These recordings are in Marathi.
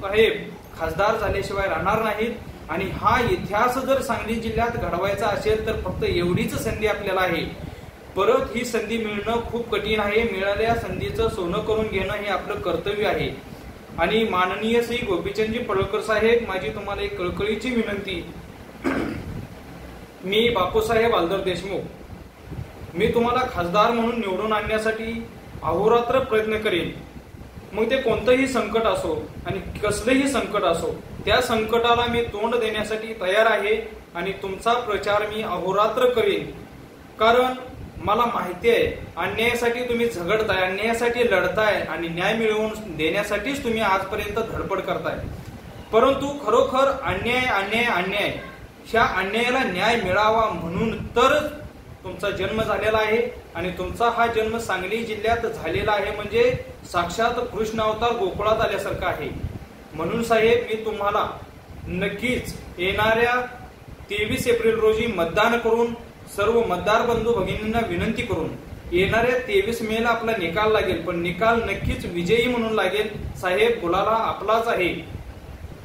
साहेब खासदार झाल्याशिवाय राहणार नाहीत आणि हा इतिहास जर सांगली जिल्ह्यात घडवायचा असेल तर फक्त एवढीच संधी आपल्याला आहे। परत ही संधी मिळणं खूप कठीण आहे। मिळालेल्या संधीचं सोनं करून घेणं हे आपलं कर्तव्य आहे। आणि माननीय श्री गोपीचंदजी पडळकर साहेब, माझी तुम्हाला एक कळकळीची विनंती, मी बापूसाहेब आलदर देशमुख, मी तुम्हाला खासदार म्हणून निवडून आणण्यासाठी अहोरात्र प्रयत्न करेन। मग ते कोणतंही संकट असो आणि कसलेही संकट असो, त्या संकटाला मी तोंड देण्यासाठी तयार आहे आणि तुमचा प्रचार मी अहोरात्र करेन। कारण मला माहिती आहे अन्यायासाठी तुम्ही झगडताय, अन्यायासाठी लढताय आणि न्याय मिळवून देण्यासाठीच तुम्ही आजपर्यंत धडपड करताय। परंतु खरोखर अन्याय अन्याय अन्याय ह्या अन्यायाला न्याय मिळावा म्हणून तर तुमचा जन्म झालेला आहे आणि तुमचा हा जन्म सांगली जिल्ह्यात झालेला आहे म्हणजे साक्षात कृष्ण अवतार गोकुळात आल्यासारखा आहे। म्हणून साहेब, मी तुम्हाला नक्कीच येणाऱ्या 23 एप्रिल रोजी मतदान करून सर्व मतदार बंधू भगिनींना विनंती करून येणाऱ्या 23 मेला आपला निकाल लागेल, पण निकाल नक्कीच विजयी म्हणून लागेल। साहेब, गुलाला आपलाच आहे।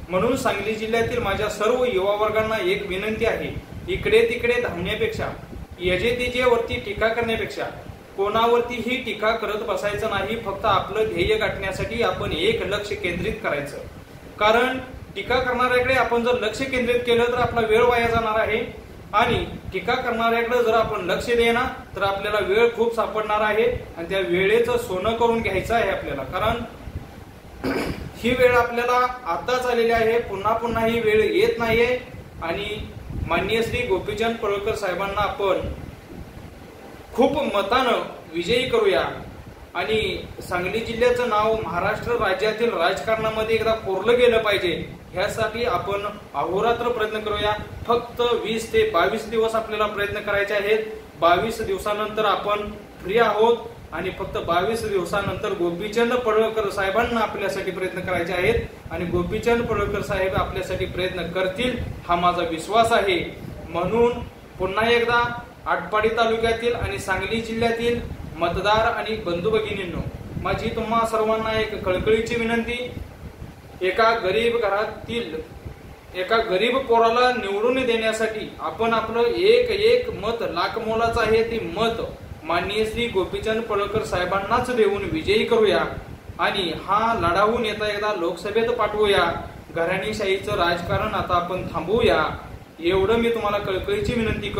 म्हणून सांगली जिल्ह्यातील माझ्या सर्व युवा वर्गांना एक विनंती आहे, इकडे तिकडे धावण्यापेक्षा, यजे तेजेवरती टीका करण्यापेक्षा कोणावरतीही टीका करत बसायचं नाही। फक्त आपलं ध्येय गाठण्यासाठी आपण एक लक्ष केंद्रित करायचं। कारण टीका करणाऱ्याकडे आपण जर लक्ष केंद्रित केलं तर आपला वेळ वाया जाणार आहे आणि टीका करणाऱ्याकडे जर आपण लक्ष देणार तर आपल्याला वेळ खूप सापडणार आहे आणि त्या वेळेचं सोनं करून घ्यायचं आहे आपल्याला। कारण ही वेळ आपल्याला आताच आलेली आहे, पुन्हा पुन्हा ही वेळ येत नाहीये। आणि माननीय श्री गोपीचंद पडळकर साहेबांना आपण खूप मतानं विजयी करूया आणि सांगली जिल्ह्याचं नाव महाराष्ट्र राज्यातील राजकारणामध्ये एकदा कोरलं गेलं पाहिजे, ह्यासाठी आपण अहोरात्र प्रयत्न करूया। फक्त 20 ते 22 दिवस आपल्याला प्रयत्न करायचे आहेत। 22 दिवसानंतर आपण फ्री आहोत आणि फक्त 22 दिवसानंतर गोपीचंद पडळकर साहेबांना आपल्यासाठी प्रयत्न करायचे आहेत आणि गोपीचंद पडळकर साहेब आपल्यासाठी प्रयत्न करतील हा माझा विश्वास आहे। म्हणून पुन्हा एकदा आटपाडी तालुक्यातील आणि सांगली जिल्ह्यातील मतदार आणि बंधू भगिनींनो, माझी तुम्हा सर्वांना एक कळकळीची विनंती, एका गरीब घरातील एका गरीब पोराला निवडून देण्यासाठी आपण आपलं एक एक मत लाख मोलाचं आहे, ते मत माननीय श्री गोपीचंद पडळकर साहेबांनाच देऊन विजयी करूया आणि हा लढाऊ नेता एकदा लोकसभेत पाठवूया। घराणीशाहीचं राजकारण आता आपण थांबवूया, एवढं मी तुम्हाला कळकळीची विनंती करतो।